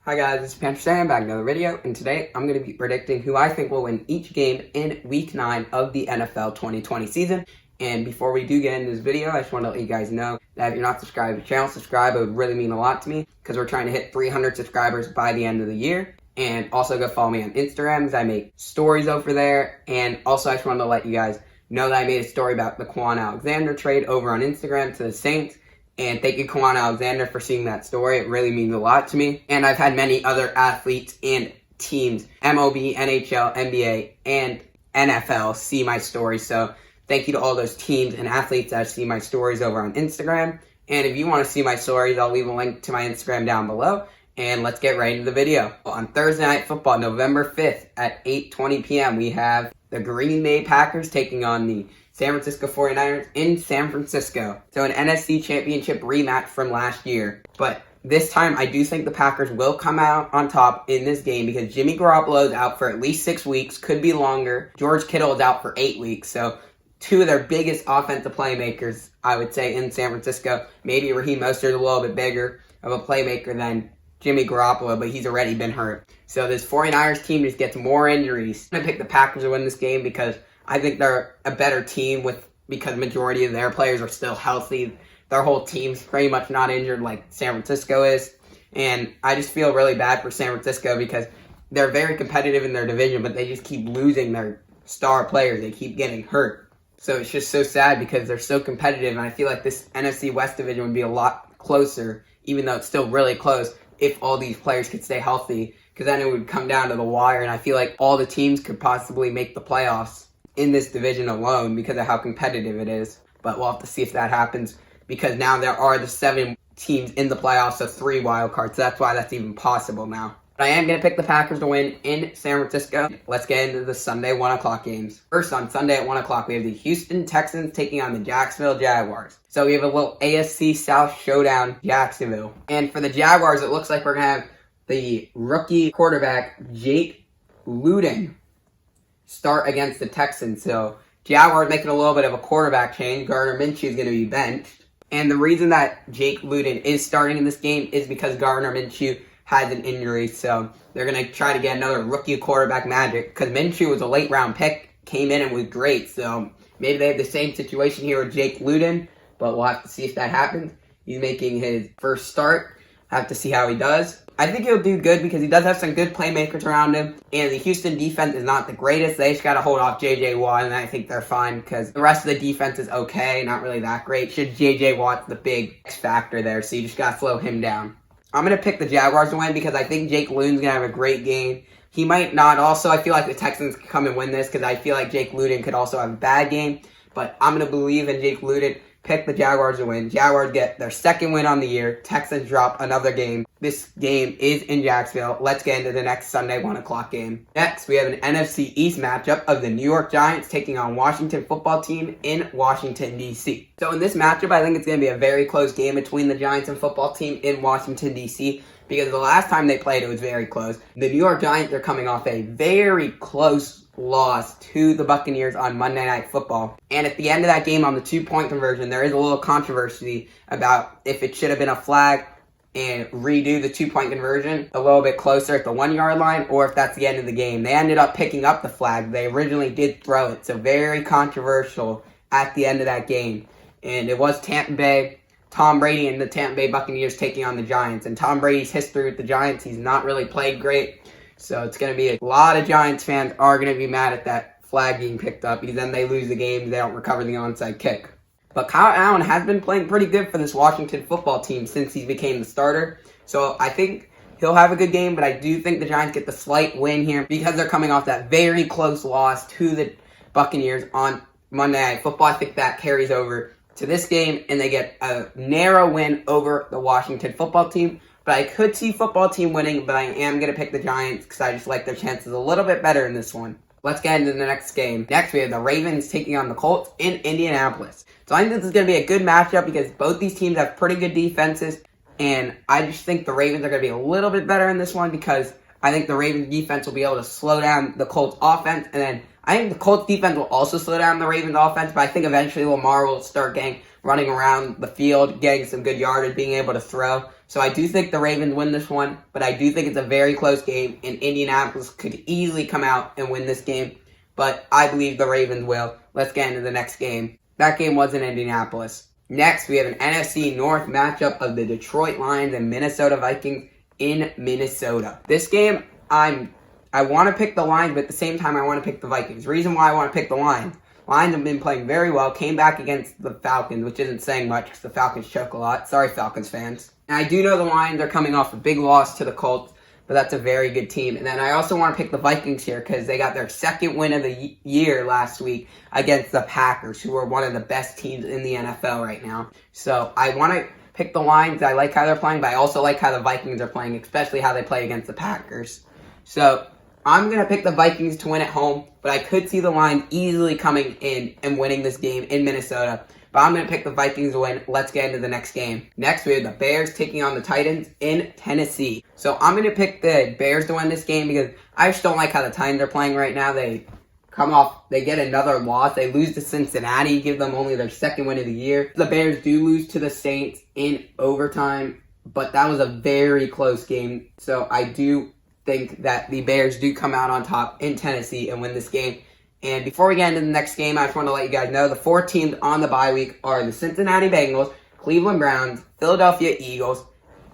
Hi guys, this is Panthers Chiefs back with another video, and today I'm going to be predicting who I think will win each game in Week 9 of the NFL 2020 season. And before we do get into this video, I just want to let you guys know that if you're not subscribed to the channel, subscribe. It would really mean a lot to me because we're trying to hit 300 subscribers by the end of the year. And also go follow me on Instagram because I make stories over there. And also I just wanted to let you guys know that I made a story about the Quan Alexander trade over on Instagram to the Saints. And thank you, Quan Alexander, for seeing that story. It really means a lot to me. And I've had many other athletes and teams, MLB, NHL, NBA, and NFL, see my story. So thank you to all those teams and athletes that see my stories over on Instagram. And if you want to see my stories, I'll leave a link to my Instagram down below. And let's get right into the video. On Thursday Night Football, November 5th at 8:20 p.m., we have the Green Bay Packers taking on the San Francisco 49ers in San Francisco. So an NFC Championship rematch from last year. But this time, I do think the Packers will come out on top in this game because Jimmy Garoppolo is out for at least 6 weeks, could be longer. George Kittle is out for 8 weeks. So two of their biggest offensive playmakers, I would say, in San Francisco. Maybe Raheem Mostert is a little bit bigger of a playmaker than Jimmy Garoppolo, but he's already been hurt. So this 49ers team just gets more injuries. I'm going to pick the Packers to win this game because I think they're a better team because the majority of their players are still healthy. Their whole team's pretty much not injured like San Francisco is. And I just feel really bad for San Francisco because they're very competitive in their division, but they just keep losing their star players. They keep getting hurt. So it's just so sad because they're so competitive. And I feel like this NFC West division would be a lot closer, even though it's still really close, if all these players could stay healthy. Because then it would come down to the wire. And I feel like all the teams could possibly make the playoffs in this division alone because of how competitive it is. But we'll have to see if that happens because now there are the 7 teams in the playoffs, so 3 wild cards. So that's why that's even possible now. But I am going to pick the Packers to win in San Francisco. Let's get into the Sunday 1 o'clock games. First, on Sunday at 1 o'clock, we have the Houston Texans taking on the Jacksonville Jaguars. So we have a little AFC South showdown, Jacksonville. And for the Jaguars, it looks like we're going to have the rookie quarterback, Jake Luton, start against the Texans. So Jaguars making a little bit of a quarterback change. Gardner Minshew is going to be benched. And the reason that Jake Luton is starting in this game is because Gardner Minshew has an injury. So they're going to try to get another rookie quarterback magic because Minshew was a late round pick, came in and was great. So maybe they have the same situation here with Jake Luton, but we'll have to see if that happens. He's making his first start. Have to see how he does. I think he'll do good because he does have some good playmakers around him. And the Houston defense is not the greatest. They just got to hold off J.J. Watt, and I think they're fine because the rest of the defense is okay, not really that great. Should J.J. Watt's the big X factor there, so you just got to slow him down. I'm going to pick the Jaguars to win because I think Jake Luton's going to have a great game. He might not also. I feel like the Texans could come and win this because I feel like Jake Luton could also have a bad game. But I'm going to believe in Jake Luton. Pick the Jaguars to win. Jaguars get their second win on the year. Texans drop another game. This game is in Jacksonville. Let's get into the next Sunday 1 o'clock game. Next, we have an NFC East matchup of the New York Giants taking on Washington football team in Washington, D.C. So in this matchup, I think it's going to be a very close game between the Giants and football team in Washington, D.C. because the last time they played, it was very close. The New York Giants are coming off a very close loss to the Buccaneers on Monday Night Football. And at the end of that game on the 2-point conversion, there is a little controversy about if it should have been a flag and redo the 2-point conversion a little bit closer at the 1-yard line, or if that's the end of the game. They ended up picking up the flag. They originally did throw it, so very controversial at the end of that game. And it was Tampa Bay, Tom Brady and the Tampa Bay Buccaneers taking on the Giants. And Tom Brady's history with the Giants, he's not really played great. So it's going to be a lot of Giants fans are going to be mad at that flag being picked up because then they lose the game. They don't recover the onside kick. But Kyle Allen has been playing pretty good for this Washington football team since he became the starter. So I think he'll have a good game, but I do think the Giants get the slight win here because they're coming off that very close loss to the Buccaneers on Monday Night Football. I think that carries over to this game, and they get a narrow win over the Washington football team. But I could see football team winning, but I am going to pick the Giants because I just like their chances a little bit better in this one. Let's get into the next game. Next, we have the Ravens taking on the Colts in Indianapolis. So I think this is going to be a good matchup because both these teams have pretty good defenses. And I just think the Ravens are going to be a little bit better in this one because I think the Ravens defense will be able to slow down the Colts offense. And then I think the Colts defense will also slow down the Ravens offense, but I think eventually Lamar will start running around the field, getting some good yardage, being able to throw. So I do think the Ravens win this one, but I do think it's a very close game, and Indianapolis could easily come out and win this game. But I believe the Ravens will. Let's get into the next game. That game was in Indianapolis. Next, we have an NFC North matchup of the Detroit Lions and Minnesota Vikings in Minnesota. This game, I want to pick the Lions, but at the same time, I want to pick the Vikings. Reason why I want to pick the Lions have been playing very well, came back against the Falcons, which isn't saying much because the Falcons choke a lot. Sorry, Falcons fans. And I do know the Lions are coming off a big loss to the Colts, but that's a very good team. And then I also want to pick the Vikings here because they got their second win of the year last week against the Packers, who are one of the best teams in the NFL right now. So I want to pick the Lions. I like how they're playing, but I also like how the Vikings are playing, especially how they play against the Packers. So I'm going to pick the Vikings to win at home, but I could see the Lions easily coming in and winning this game in Minnesota. But I'm going to pick the Vikings to win. Let's get into the next game. Next, we have the Bears taking on the Titans in Tennessee. So I'm going to pick the Bears to win this game because I just don't like how the Titans are playing right now. They get another loss. They lose to Cincinnati, give them only their second win of the year. The Bears do lose to the Saints in overtime, but that was a very close game. So I do think that the Bears do come out on top in Tennessee and win this game. And before we get into the next game, I just want to let you guys know the 4 teams on the bye week are the Cincinnati Bengals, Cleveland Browns, Philadelphia Eagles,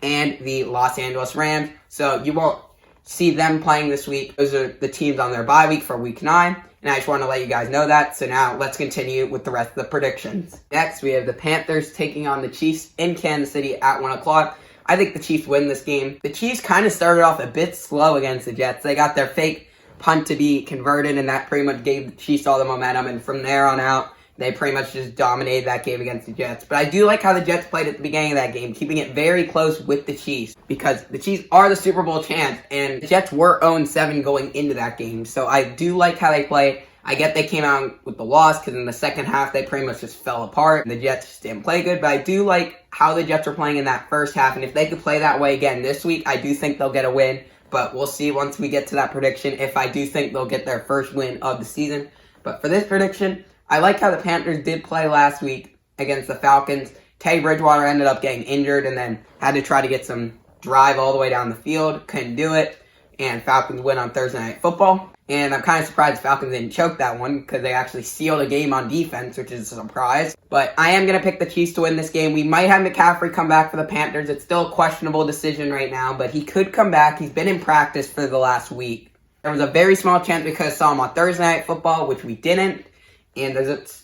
and the Los Angeles Rams. So you won't see them playing this week. Those are the teams on their bye week for week 9. And I just want to let you guys know that. So now let's continue with the rest of the predictions. Next, we have the Panthers taking on the Chiefs in Kansas City at 1 o'clock. I think the Chiefs win this game. The Chiefs kind of started off a bit slow against the Jets. They got their fake punt to be converted, and that pretty much gave the Chiefs all the momentum. And from there on out, they pretty much just dominated that game against the Jets. But I do like how the Jets played at the beginning of that game, keeping it very close with the Chiefs, because the Chiefs are the Super Bowl champs, and the Jets were 0-7 going into that game. So I do like how they played. I get they came out with the loss because in the second half, they pretty much just fell apart. The Jets just didn't play good, but I do like how the Jets are playing in that first half. And if they could play that way again this week, I do think they'll get a win. But we'll see once we get to that prediction if I do think they'll get their first win of the season. But for this prediction, I like how the Panthers did play last week against the Falcons. Teddy Bridgewater ended up getting injured and then had to try to get some drive all the way down the field. Couldn't do it. And Falcons win on Thursday Night Football. And I'm kind of surprised Falcons didn't choke that one because they actually sealed a game on defense, which is a surprise. But I am going to pick the Chiefs to win this game. We might have McCaffrey come back for the Panthers. It's still a questionable decision right now, but he could come back. He's been in practice for the last week. There was a very small chance we could have saw him on Thursday Night Football, which we didn't. And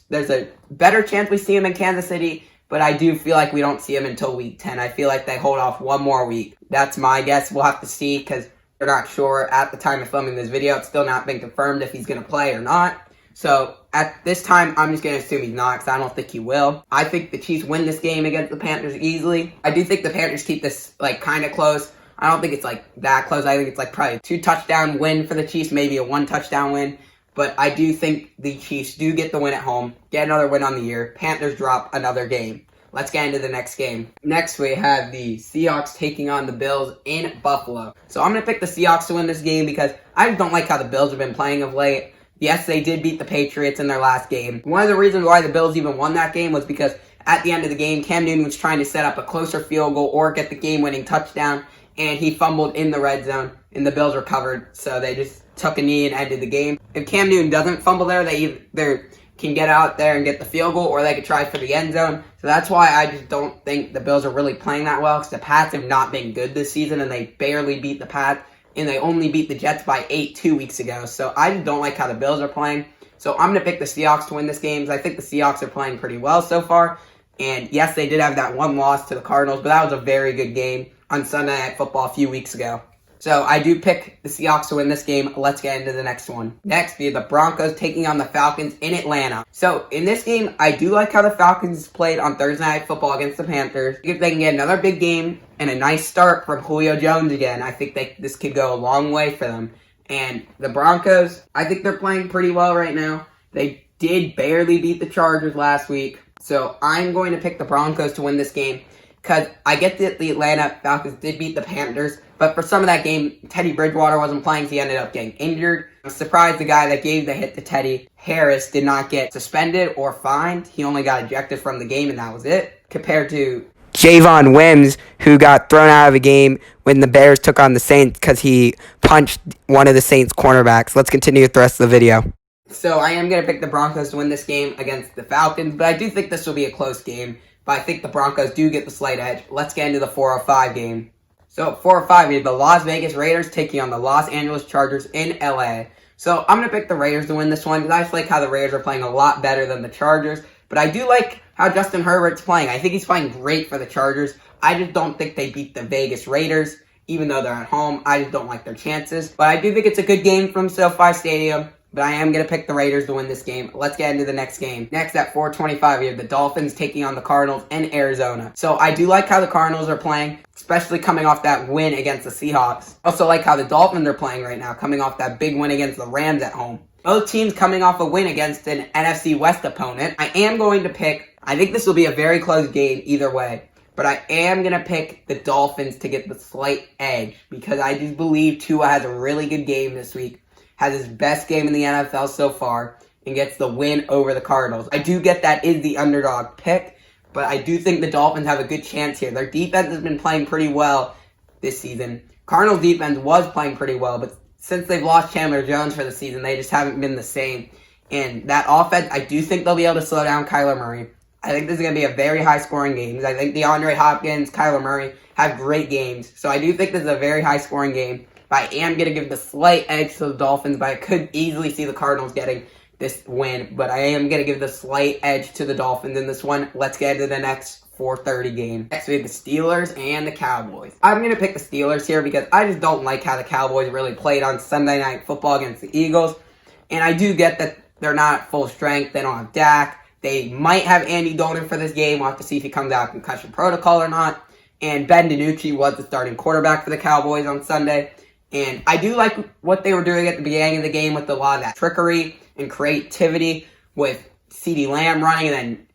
there's a better chance we see him in Kansas City, but I do feel like we don't see him until week 10. I feel like they hold off one more week. That's my guess. We'll have to see because we're not sure at the time of filming this video. It's still not been confirmed if he's going to play or not. So at this time, I'm just going to assume he's not because I don't think he will. I think the Chiefs win this game against the Panthers easily. I do think the Panthers keep this kind of close. I don't think it's that close. I think it's probably a 2-touchdown win for the Chiefs, maybe a 1-touchdown win. But I do think the Chiefs do get the win at home, get another win on the year. Panthers drop another game. Let's get into the next game. Next, we have the Seahawks taking on the Bills in Buffalo. So I'm going to pick the Seahawks to win this game because I just don't like how the Bills have been playing of late. Yes, they did beat the Patriots in their last game. One of the reasons why the Bills even won that game was because at the end of the game, Cam Newton was trying to set up a closer field goal or get the game-winning touchdown, and he fumbled in the red zone, and the Bills recovered, so they just took a knee and ended the game. If Cam Newton doesn't fumble there, they either can get out there and get the field goal, or they could try for the end zone. So that's why I just don't think the Bills are really playing that well, because the Pats have not been good this season, and they barely beat the Pats, and they only beat the Jets by 8 2 weeks ago. So I just don't like how the Bills are playing. So I'm going to pick the Seahawks to win this game, because I think the Seahawks are playing pretty well so far. And yes, they did have that one loss to the Cardinals, but that was a very good game on Sunday Night Football a few weeks ago. So I do pick the Seahawks to win this game. Let's get into the next one. Next, we have the Broncos taking on the Falcons in Atlanta. So in this game, I do like how the Falcons played on Thursday Night Football against the Panthers. If they can get another big game and a nice start from Julio Jones again, I think this could go a long way for them. And the Broncos, I think they're playing pretty well right now. They did barely beat the Chargers last week. So I'm going to pick the Broncos to win this game, because I get that the Atlanta Falcons did beat the Panthers, but for some of that game, Teddy Bridgewater wasn't playing, so he ended up getting injured. I'm surprised the guy that gave the hit to Teddy Harris did not get suspended or fined. He only got ejected from the game, and that was it. Compared to Javon Wims, who got thrown out of the game when the Bears took on the Saints because he punched one of the Saints cornerbacks. Let's continue with the rest of the video. So I am going to pick the Broncos to win this game against the Falcons, but I do think this will be a close game. But I think the Broncos do get the slight edge. Let's get into the 4:05 game. So 4:05, we have the Las Vegas Raiders taking on the Los Angeles Chargers in LA. So I'm going to pick the Raiders to win this one because I just like how the Raiders are playing a lot better than the Chargers. But I do like how Justin Herbert's playing. I think he's playing great for the Chargers. I just don't think they beat the Vegas Raiders, even though they're at home. I just don't like their chances. But I do think it's a good game from SoFi Stadium. But I am going to pick the Raiders to win this game. Let's get into the next game. Next at 4:25, we have the Dolphins taking on the Cardinals in Arizona. So I do like how the Cardinals are playing, especially coming off that win against the Seahawks. Also like how the Dolphins are playing right now, coming off that big win against the Rams at home. Both teams coming off a win against an NFC West opponent. I am going to pick, I think this will be a very close game either way, but I am going to pick the Dolphins to get the slight edge because I just believe Tua has a really good game this week. Has his best game in the NFL so far, and gets the win over the Cardinals. I do get that is the underdog pick, but I do think the Dolphins have a good chance here. Their defense has been playing pretty well this season. Cardinals defense was playing pretty well, but since they've lost Chandler Jones for the season, they just haven't been the same. And that offense, I do think they'll be able to slow down Kyler Murray. I think this is going to be a very high-scoring game. I think DeAndre Hopkins, Kyler Murray have great games. So I do think this is a very high-scoring game. But I am going to give the slight edge to the Dolphins, but I could easily see the Cardinals getting this win. But I am going to give the slight edge to the Dolphins in this one. Let's get into the next 4:30 game. Next, we have the Steelers and the Cowboys. I'm going to pick the Steelers here because I just don't like how the Cowboys really played on Sunday Night Football against the Eagles. And I do get that they're not full strength. They don't have Dak. They might have Andy Dalton for this game. We'll have to see if he comes out of concussion protocol or not. And Ben DiNucci was the starting quarterback for the Cowboys on Sunday. And I do like what they were doing at the beginning of the game with a lot of that trickery and creativity with CeeDee Lamb running and then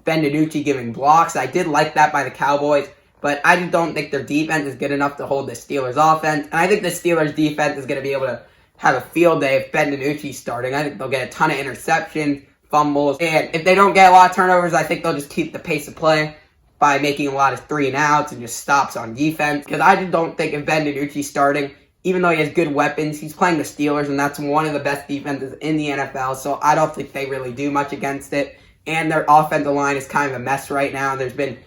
Ben DiNucci giving blocks. I did like that by the Cowboys, but I just don't think their defense is good enough to hold the Steelers' offense. And I think the Steelers' defense is going to be able to have a field day if Ben DiNucci's starting. I think they'll get a ton of interceptions, fumbles, and if they don't get a lot of turnovers, I think they'll just keep the pace of play by making a lot of 3-and-outs and just stops on defense. Because I just don't think if Ben DiNucci's starting, even though he has good weapons, he's playing the Steelers, and that's one of the best defenses in the NFL, so I don't think they really do much against it. And their offensive line is kind of a mess right now. There's been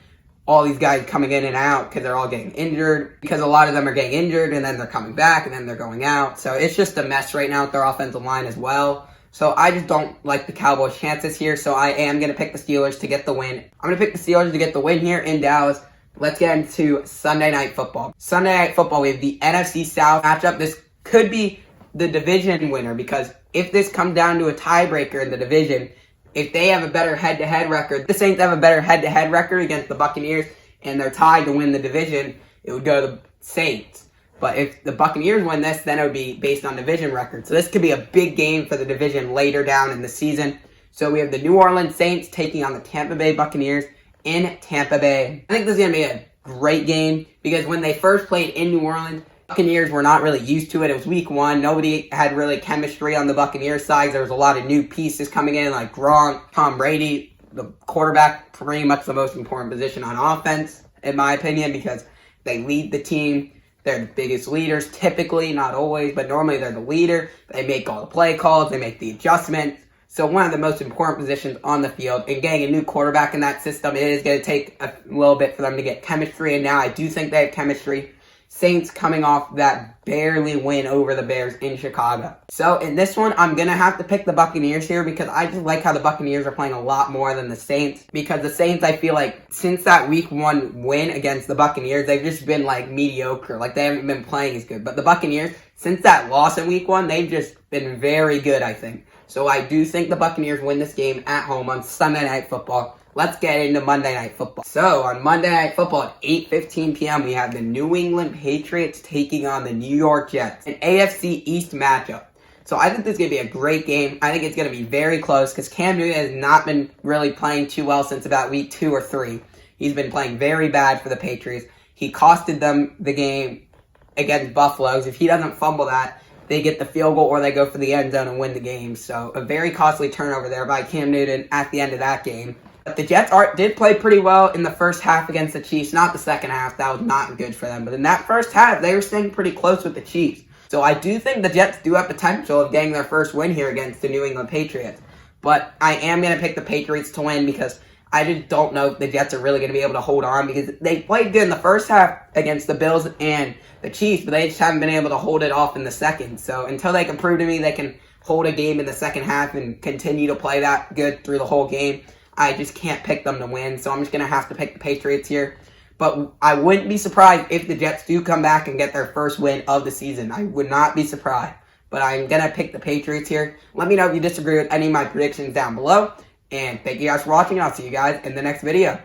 all these guys coming in and out because they're all getting injured, because a lot of them are getting injured, and then they're coming back, and then they're going out. So it's just a mess right now with their offensive line as well. So I just don't like the Cowboys' chances here, so I am going to pick the Steelers to get the win. I'm going to pick the Steelers to get the win here in Dallas. Let's get into Sunday Night Football. Sunday Night Football, we have the NFC South matchup. This could be the division winner because if this comes down to a tiebreaker in the division, if they have a better head-to-head record, the Saints have a better head-to-head record against the Buccaneers, and they're tied to win the division, it would go to the Saints. But if the Buccaneers win this, then it would be based on division record. So this could be a big game for the division later down in the season. So we have the New Orleans Saints taking on the Tampa Bay Buccaneers in Tampa Bay. I think this is going to be a great game because when they first played in New Orleans, Buccaneers were not really used to it. It was week one. Nobody had really chemistry on the Buccaneers side. There was a lot of new pieces coming in like Gronk, Tom Brady, the quarterback, pretty much the most important position on offense, in my opinion, because they lead the team. They're the biggest leaders, typically, not always, but normally they're the leader. They make all the play calls. They make the adjustments. So one of the most important positions on the field, and getting a new quarterback in that system, it is going to take a little bit for them to get chemistry, and now I do think they have chemistry. Saints coming off that barely win over the Bears in Chicago. So in this one, I'm going to have to pick the Buccaneers here because I just like how the Buccaneers are playing a lot more than the Saints. Because the Saints, I feel like, since that week one win against the Buccaneers, they've just been like mediocre. Like they haven't been playing as good. But the Buccaneers, since that loss in week one, they've just been very good, I think. So I do think the Buccaneers win this game at home on Sunday Night Football. Let's get into Monday Night Football. So, on Monday Night Football at 8:15 p.m., we have the New England Patriots taking on the New York Jets, an AFC East matchup. So, I think this is going to be a great game. I think it's going to be very close because Cam Newton has not been really playing too well since about week 2 or 3. He's been playing very bad for the Patriots. He costed them the game against Buffalo. If he doesn't fumble that, they get the field goal or they go for the end zone and win the game. So a very costly turnover there by Cam Newton at the end of that game. But the Jets did play pretty well in the first half against the Chiefs. Not the second half. That was not good for them. But in that first half, they were staying pretty close with the Chiefs. So I do think the Jets do have potential of getting their first win here against the New England Patriots. But I am going to pick the Patriots to win because I just don't know if the Jets are really going to be able to hold on, because they played good in the first half against the Bills and the Chiefs, but they just haven't been able to hold it off in the second. So until they can prove to me they can hold a game in the second half and continue to play that good through the whole game, I just can't pick them to win. So I'm just going to have to pick the Patriots here. But I wouldn't be surprised if the Jets do come back and get their first win of the season. I would not be surprised. But I'm going to pick the Patriots here. Let me know if you disagree with any of my predictions down below. And thank you guys for watching. I'll see you guys in the next video.